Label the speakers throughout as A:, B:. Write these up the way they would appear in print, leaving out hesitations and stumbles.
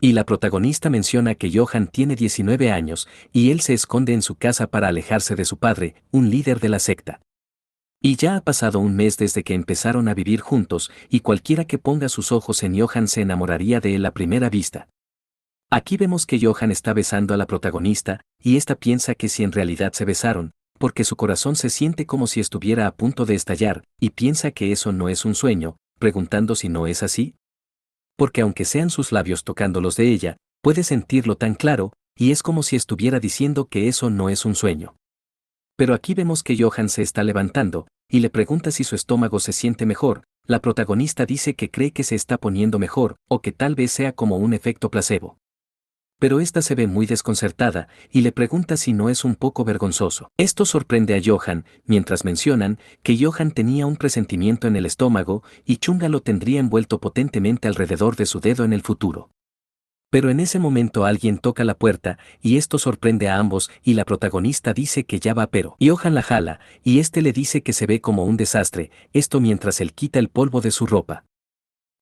A: Y la protagonista menciona que Johan tiene 19 años y él se esconde en su casa para alejarse de su padre, un líder de la secta. Y ya ha pasado un mes desde que empezaron a vivir juntos y cualquiera que ponga sus ojos en Johan se enamoraría de él a primera vista. Aquí vemos que Johan está besando a la protagonista y ésta piensa que si en realidad se besaron, porque su corazón se siente como si estuviera a punto de estallar y piensa que eso no es un sueño, preguntando si no es así. Porque aunque sean sus labios tocando los de ella, puede sentirlo tan claro, y es como si estuviera diciendo que eso no es un sueño. Pero aquí vemos que Johan se está levantando, y le pregunta si su estómago se siente mejor. La protagonista dice que cree que se está poniendo mejor, o que tal vez sea como un efecto placebo. Pero esta se ve muy desconcertada, y le pregunta si no es un poco vergonzoso. Esto sorprende a Johan, mientras mencionan que Johan tenía un presentimiento en el estómago, y Chunga lo tendría envuelto potentemente alrededor de su dedo en el futuro. Pero en ese momento alguien toca la puerta, y esto sorprende a ambos, y la protagonista dice que ya va pero Johan la jala, y este le dice que se ve como un desastre, esto mientras él quita el polvo de su ropa.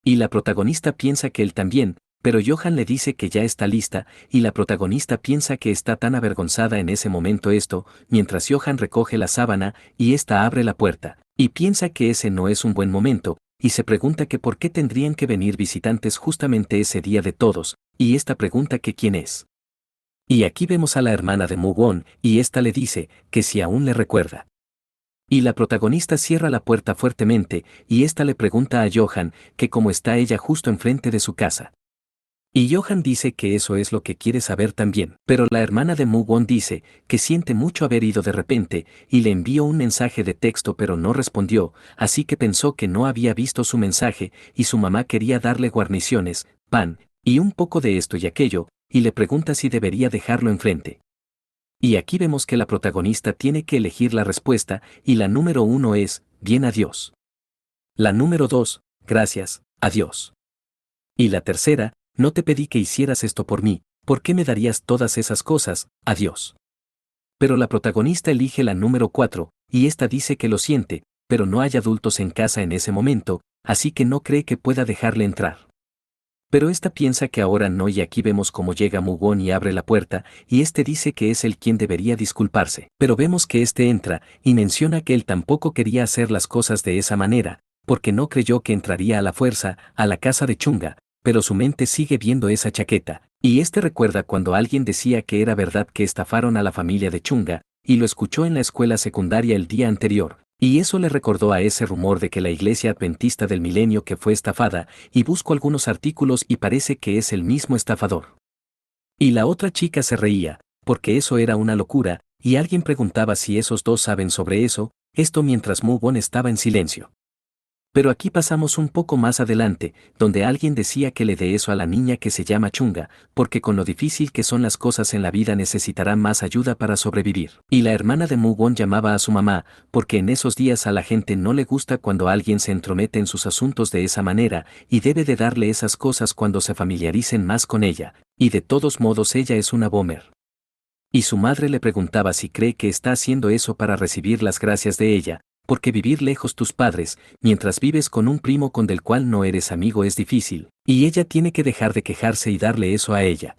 A: Y la protagonista piensa que él también, pero Johan le dice que ya está lista, y la protagonista piensa que está tan avergonzada en ese momento esto, mientras Johan recoge la sábana, y ésta abre la puerta, y piensa que ese no es un buen momento, y se pregunta que por qué tendrían que venir visitantes justamente ese día de todos, y esta pregunta que quién es. Y aquí vemos a la hermana de Mugwon, y esta le dice que si aún le recuerda. Y la protagonista cierra la puerta fuertemente, y esta le pregunta a Johan que cómo está ella justo enfrente de su casa. Y Johan dice que eso es lo que quiere saber también, pero la hermana de Mugwon dice que siente mucho haber ido de repente, y le envió un mensaje de texto pero no respondió, así que pensó que no había visto su mensaje, y su mamá quería darle guarniciones, pan, y un poco de esto y aquello, y le pregunta si debería dejarlo enfrente. Y aquí vemos que la protagonista tiene que elegir la respuesta, y la número 1 es, bien adiós. La número 2, gracias, adiós. Y la tercera, no te pedí que hicieras esto por mí, ¿por qué me darías todas esas cosas? Adiós. Pero la protagonista elige la número 4, y esta dice que lo siente, pero no hay adultos en casa en ese momento, así que no cree que pueda dejarle entrar. Pero esta piensa que ahora no, y aquí vemos cómo llega Mugwon y abre la puerta, y este dice que es él quien debería disculparse. Pero vemos que este entra, y menciona que él tampoco quería hacer las cosas de esa manera, porque no creyó que entraría a la fuerza, a la casa de Chunga, pero su mente sigue viendo esa chaqueta, y este recuerda cuando alguien decía que era verdad que estafaron a la familia de Chunga, y lo escuchó en la escuela secundaria el día anterior, y eso le recordó a ese rumor de que la iglesia adventista del milenio que fue estafada, y busco algunos artículos y parece que es el mismo estafador. Y la otra chica se reía, porque eso era una locura, y alguien preguntaba si esos dos saben sobre eso, esto mientras Mugwon estaba en silencio. Pero aquí pasamos un poco más adelante, donde alguien decía que le dé eso a la niña que se llama Chunga, porque con lo difícil que son las cosas en la vida necesitará más ayuda para sobrevivir. Y la hermana de Mugwon llamaba a su mamá, porque en esos días a la gente no le gusta cuando alguien se entromete en sus asuntos de esa manera, y debe de darle esas cosas cuando se familiaricen más con ella, y de todos modos ella es una boomer. Y su madre le preguntaba si cree que está haciendo eso para recibir las gracias de ella, porque vivir lejos tus padres, mientras vives con un primo con del cual no eres amigo es difícil, y ella tiene que dejar de quejarse y darle eso a ella.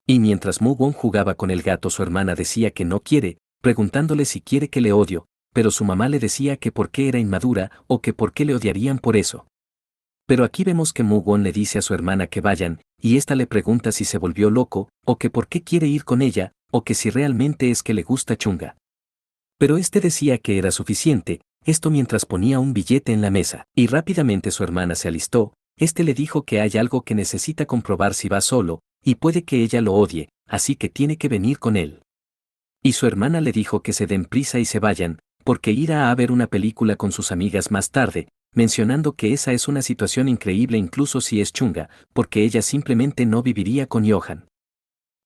A: Y mientras Mugwon jugaba con el gato su hermana decía que no quiere, preguntándole si quiere que le odio, pero su mamá le decía que por qué era inmadura o que por qué le odiarían por eso. Pero aquí vemos que Mugwon le dice a su hermana que vayan, y ésta le pregunta si se volvió loco, o que por qué quiere ir con ella, o que si realmente es que le gusta Chunga. Pero este decía que era suficiente, esto mientras ponía un billete en la mesa, y rápidamente su hermana se alistó, este le dijo que hay algo que necesita comprobar si va solo, y puede que ella lo odie, así que tiene que venir con él. Y su hermana le dijo que se den prisa y se vayan, porque irá a ver una película con sus amigas más tarde, mencionando que esa es una situación increíble incluso si es Chunga, porque ella simplemente no viviría con Johan.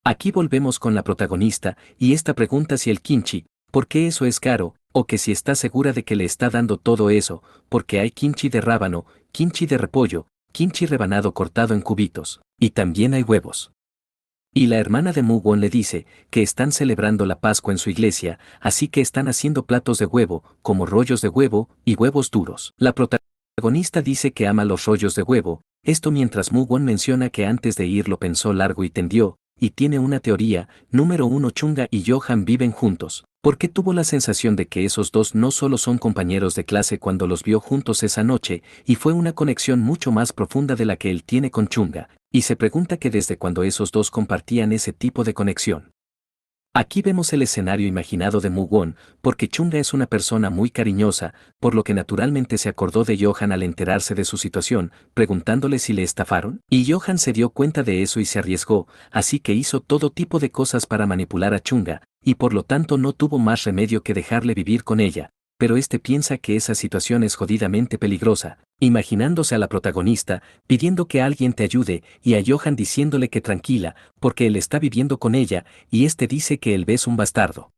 A: Aquí volvemos con la protagonista, y esta pregunta si el kimchi, ¿por qué eso es caro? O que si está segura de que le está dando todo eso, porque hay kimchi de rábano, kimchi de repollo, kimchi rebanado cortado en cubitos, y también hay huevos. Y la hermana de Mugwon le dice que están celebrando la Pascua en su iglesia, así que están haciendo platos de huevo, como rollos de huevo y huevos duros. La protagonista protagonista dice que ama los rollos de huevo, esto mientras Mu-won menciona que antes de ir lo pensó largo y tendió, y tiene una teoría. Número 1. Chunga y Johan viven juntos, porque tuvo la sensación de que esos dos no solo son compañeros de clase cuando los vio juntos esa noche, y fue una conexión mucho más profunda de la que él tiene con Chunga, y se pregunta que desde cuando esos dos compartían ese tipo de conexión. Aquí vemos el escenario imaginado de Mu-won, porque Chunga es una persona muy cariñosa, por lo que naturalmente se acordó de Johan al enterarse de su situación, preguntándole si le estafaron, y Johan se dio cuenta de eso y se arriesgó, así que hizo todo tipo de cosas para manipular a Chunga, y por lo tanto no tuvo más remedio que dejarle vivir con ella, pero este piensa que esa situación es jodidamente peligrosa, imaginándose a la protagonista, pidiendo que alguien te ayude, y a Johan diciéndole que tranquila, porque él está viviendo con ella, y este dice que él es un bastardo.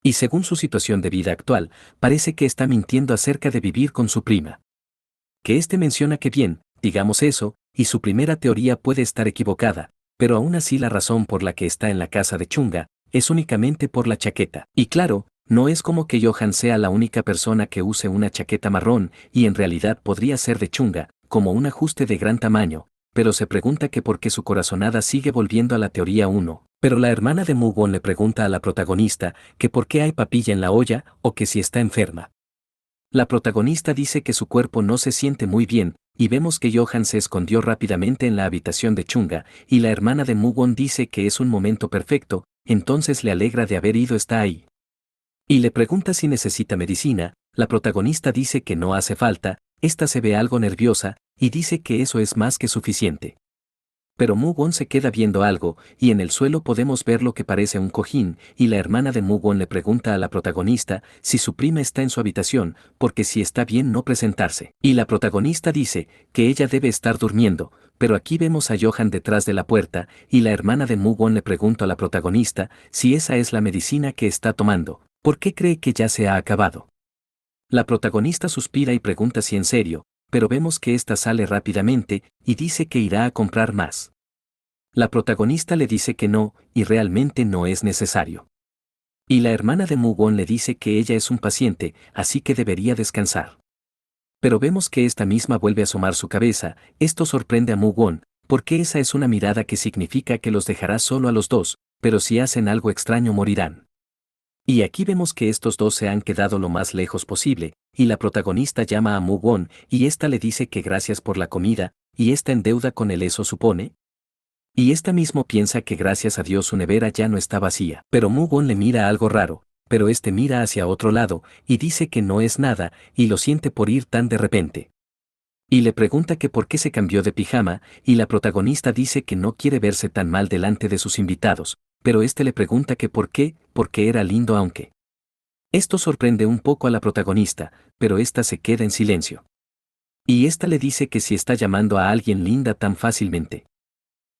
A: Y según su situación de vida actual, parece que está mintiendo acerca de vivir con su prima. Que este menciona que bien, digamos eso, y su primera teoría puede estar equivocada, pero aún así la razón por la que está en la casa de Chunga, es únicamente por la chaqueta. Y claro, no es como que Johan sea la única persona que use una chaqueta marrón, y en realidad podría ser de Chunga, como un ajuste de gran tamaño, pero se pregunta que por qué su corazonada sigue volviendo a la teoría 1. Pero la hermana de Mu-won le pregunta a la protagonista que por qué hay papilla en la olla o que si está enferma. La protagonista dice que su cuerpo no se siente muy bien, y vemos que Johan se escondió rápidamente en la habitación de Chunga, y la hermana de Mu-won dice que es un momento perfecto, entonces le alegra de haber ido está ahí. Y le pregunta si necesita medicina, la protagonista dice que no hace falta, esta se ve algo nerviosa, y dice que eso es más que suficiente. Pero Mu-won se queda viendo algo, y en el suelo podemos ver lo que parece un cojín, y la hermana de Mu-won le pregunta a la protagonista si su prima está en su habitación, porque si está bien no presentarse. Y la protagonista dice que ella debe estar durmiendo, pero aquí vemos a Johan detrás de la puerta, y la hermana de Mu-won le pregunta a la protagonista si esa es la medicina que está tomando, ¿por qué cree que ya se ha acabado? La protagonista suspira y pregunta si en serio, pero vemos que ésta sale rápidamente, y dice que irá a comprar más. La protagonista le dice que no, y realmente no es necesario. Y la hermana de Mu-won le dice que ella es un paciente, así que debería descansar. Pero vemos que esta misma vuelve a asomar su cabeza, esto sorprende a Mu-won, porque esa es una mirada que significa que los dejará solo a los dos, pero si hacen algo extraño morirán. Y aquí vemos que estos dos se han quedado lo más lejos posible, y la protagonista llama a Mu-won, y ésta le dice que gracias por la comida, y está en deuda con él, ¿eso supone? Y esta mismo piensa que gracias a Dios su nevera ya no está vacía, pero Mu-won le mira algo raro, pero este mira hacia otro lado, y dice que no es nada, y lo siente por ir tan de repente. Y le pregunta que por qué se cambió de pijama, y la protagonista dice que no quiere verse tan mal delante de sus invitados, pero este le pregunta que por qué, porque era lindo aunque. Esto sorprende un poco a la protagonista, pero esta se queda en silencio. Y esta le dice que si está llamando a alguien linda tan fácilmente.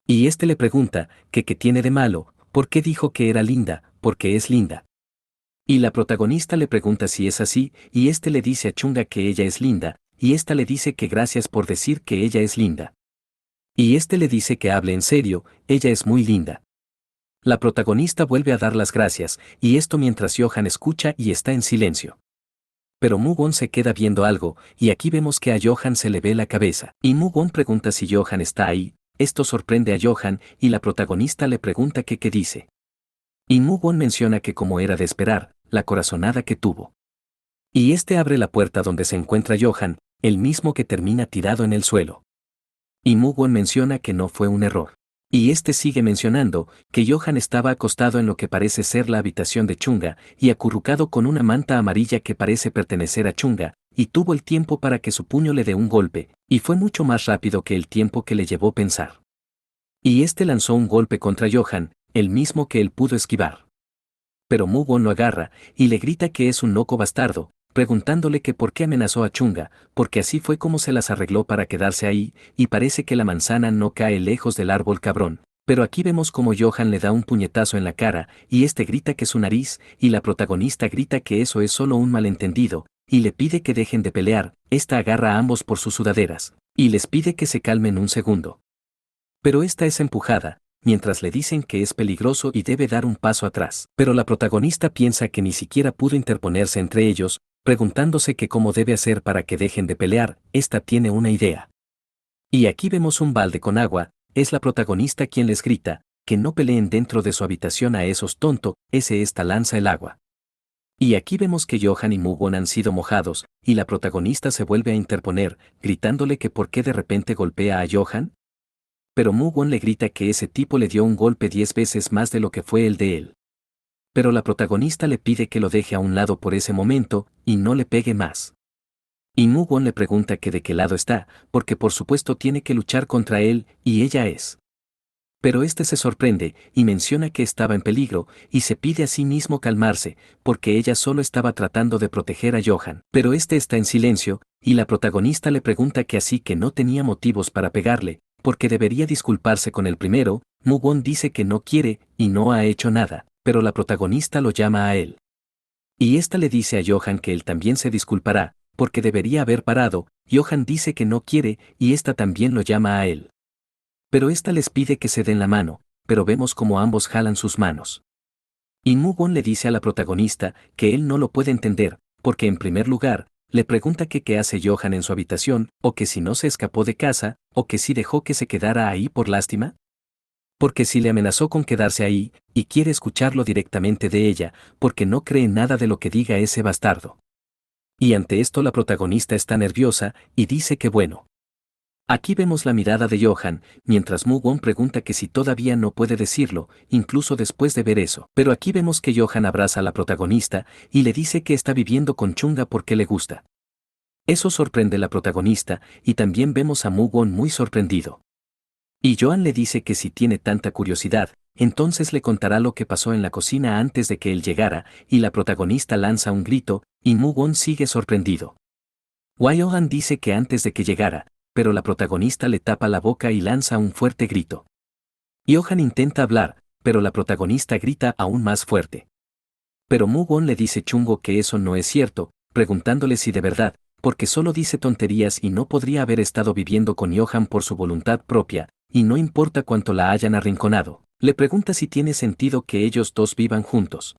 A: Y este le pregunta que qué tiene de malo, por qué dijo que era linda, porque es linda. Y la protagonista le pregunta si es así, y este le dice a Chunga que ella es linda, y esta le dice que gracias por decir que ella es linda. Y este le dice que hable en serio, ella es muy linda. La protagonista vuelve a dar las gracias, y esto mientras Johan escucha y está en silencio. Pero Mu-won se queda viendo algo, y aquí vemos que a Johan se le ve la cabeza. Y Mu-won pregunta si Johan está ahí, esto sorprende a Johan, y la protagonista le pregunta que qué dice. Y Mu-won menciona que como era de esperar, la corazonada que tuvo. Y este abre la puerta donde se encuentra Johan, el mismo que termina tirado en el suelo. Y Mu-won menciona que no fue un error. Y este sigue mencionando que Johan estaba acostado en lo que parece ser la habitación de Chunga, y acurrucado con una manta amarilla que parece pertenecer a Chunga, y tuvo el tiempo para que su puño le dé un golpe, y fue mucho más rápido que el tiempo que le llevó pensar. Y este lanzó un golpe contra Johan, el mismo que él pudo esquivar. Pero Mu-won lo agarra, y le grita que es un loco bastardo, preguntándole que por qué amenazó a Chunga, porque así fue como se las arregló para quedarse ahí, y parece que la manzana no cae lejos del árbol cabrón. Pero aquí vemos como Johan le da un puñetazo en la cara, y este grita que su nariz, y la protagonista grita que eso es solo un malentendido, y le pide que dejen de pelear, esta agarra a ambos por sus sudaderas, y les pide que se calmen un segundo. Pero esta es empujada, mientras le dicen que es peligroso y debe dar un paso atrás. Pero la protagonista piensa que ni siquiera pudo interponerse entre ellos, Preguntándose que cómo debe hacer para que dejen de pelear, esta tiene una idea. Y aquí vemos un balde con agua, es la protagonista quien les grita, que no peleen dentro de su habitación a esos tonto, esta lanza el agua. Y aquí vemos que Johan y Mugon han sido mojados, y la protagonista se vuelve a interponer, gritándole que por qué de repente golpea a Johan. Pero Mugon le grita que ese tipo le dio un golpe 10 veces más de lo que fue el de él. Pero la protagonista le pide que lo deje a un lado por ese momento, y no le pegue más. Y Mugon le pregunta que de qué lado está, porque por supuesto tiene que luchar contra él, y ella es. Pero este se sorprende, y menciona que estaba en peligro, y se pide a sí mismo calmarse, porque ella solo estaba tratando de proteger a Johan. Pero este está en silencio, y la protagonista le pregunta que así que no tenía motivos para pegarle, porque debería disculparse con el primero. Mugon dice que no quiere, y no ha hecho nada, pero la protagonista lo llama a él. Y esta le dice a Johan que él también se disculpará, porque debería haber parado. Johan dice que no quiere, y esta también lo llama a él. Pero esta les pide que se den la mano, pero vemos como ambos jalan sus manos. Y Mugon le dice a la protagonista que él no lo puede entender, porque en primer lugar, le pregunta que qué hace Johan en su habitación, o que si no se escapó de casa, o que si dejó que se quedara ahí por lástima. Porque si le amenazó con quedarse ahí, y quiere escucharlo directamente de ella, porque no cree nada de lo que diga ese bastardo. Y ante esto la protagonista está nerviosa, y dice que bueno. Aquí vemos la mirada de Johan, mientras Mugon pregunta que si todavía no puede decirlo, incluso después de ver eso. Pero aquí vemos que Johan abraza a la protagonista, y le dice que está viviendo con Chunga porque le gusta. Eso sorprende a la protagonista, y también vemos a Mugon muy sorprendido. Y Johan le dice que si tiene tanta curiosidad, entonces le contará lo que pasó en la cocina antes de que él llegara, y la protagonista lanza un grito, y Mugon sigue sorprendido. Johan dice que antes de que llegara, pero la protagonista le tapa la boca y lanza un fuerte grito. Johan intenta hablar, pero la protagonista grita aún más fuerte. Pero Mugon le dice chungo que eso no es cierto, preguntándole si de verdad, porque solo dice tonterías y no podría haber estado viviendo con Johan por su voluntad propia, y no importa cuánto la hayan arrinconado. Le pregunta si tiene sentido que ellos dos vivan juntos.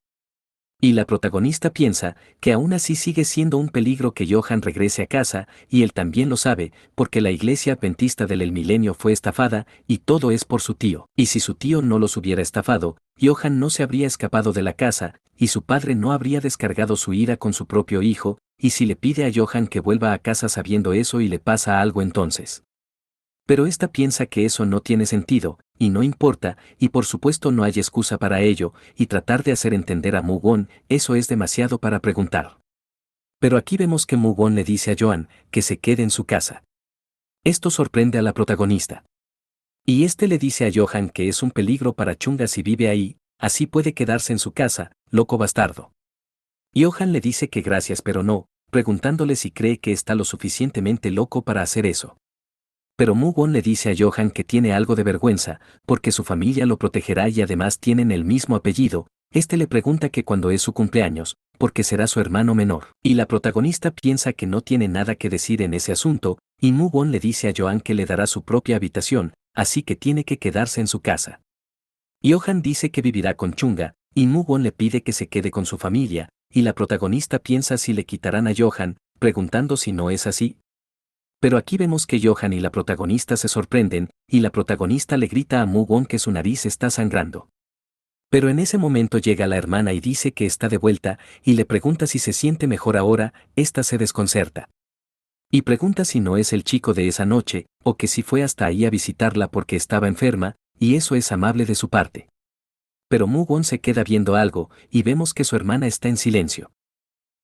A: Y la protagonista piensa que aún así sigue siendo un peligro que Johan regrese a casa, y él también lo sabe, porque la iglesia adventista del milenio fue estafada, y todo es por su tío. Y si su tío no los hubiera estafado, Johan no se habría escapado de la casa, y su padre no habría descargado su ira con su propio hijo, y si le pide a Johan que vuelva a casa sabiendo eso y le pasa algo entonces. Pero esta piensa que eso no tiene sentido, y no importa, y por supuesto no hay excusa para ello, y tratar de hacer entender a Mugon, eso es demasiado para preguntar. Pero aquí vemos que Mugon le dice a Johan que se quede en su casa. Esto sorprende a la protagonista. Y este le dice a Johan que es un peligro para Chunga si vive ahí, así puede quedarse en su casa, loco bastardo. Johan le dice que gracias pero no, preguntándole si cree que está lo suficientemente loco para hacer eso. Pero Mugon le dice a Johan que tiene algo de vergüenza, porque su familia lo protegerá y además tienen el mismo apellido. Este le pregunta que cuando es su cumpleaños, porque será su hermano menor. Y la protagonista piensa que no tiene nada que decir en ese asunto, y Mugon le dice a Johan que le dará su propia habitación, así que tiene que quedarse en su casa. Johan dice que vivirá con Chunga, y Mugon le pide que se quede con su familia, y la protagonista piensa si le quitarán a Johan, preguntando si no es así. Pero aquí vemos que Johan y la protagonista se sorprenden, y la protagonista le grita a Mugon que su nariz está sangrando. Pero en ese momento llega la hermana y dice que está de vuelta, y le pregunta si se siente mejor ahora. Esta se desconcerta. Y pregunta si no es el chico de esa noche, o que si fue hasta ahí a visitarla porque estaba enferma, y eso es amable de su parte. Pero Mugon se queda viendo algo, y vemos que su hermana está en silencio.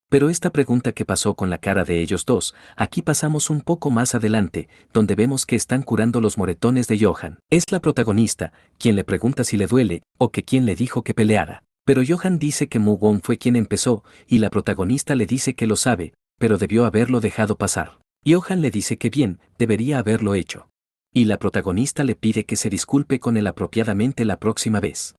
A: Pero esta pregunta que pasó con la cara de ellos dos, aquí pasamos un poco más adelante, donde vemos que están curando los moretones de Johan. Es la protagonista, quien le pregunta si le duele, o que quien le dijo que peleara. Pero Johan dice que Mugon fue quien empezó, y la protagonista le dice que lo sabe, pero debió haberlo dejado pasar. Johan le dice que bien, debería haberlo hecho. Y la protagonista le pide que se disculpe con él apropiadamente la próxima vez.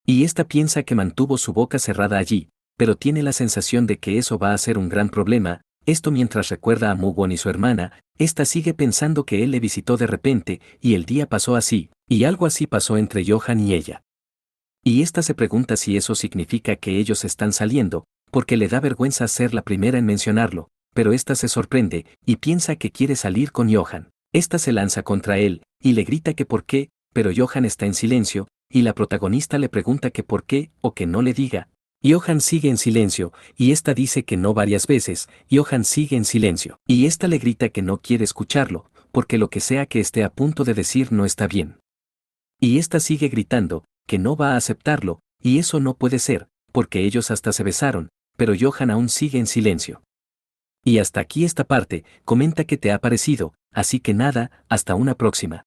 A: Y esta piensa que mantuvo su boca cerrada allí, pero tiene la sensación de que eso va a ser un gran problema. Esto mientras recuerda a Mugon y su hermana, esta sigue pensando que él le visitó de repente, y el día pasó así, y algo así pasó entre Johan y ella. Y esta se pregunta si eso significa que ellos están saliendo, porque le da vergüenza ser la primera en mencionarlo, pero esta se sorprende y piensa que quiere salir con Johan. Esta se lanza contra él y le grita que por qué, pero Johan está en silencio, y la protagonista le pregunta que por qué o que no le diga. Johan sigue en silencio, y esta dice que no varias veces, Johan sigue en silencio, y esta le grita que no quiere escucharlo, porque lo que sea que esté a punto de decir no está bien. Y esta sigue gritando, que no va a aceptarlo, y eso no puede ser, porque ellos hasta se besaron, pero Johan aún sigue en silencio. Y hasta aquí esta parte, comenta qué te ha parecido, así que nada, hasta una próxima.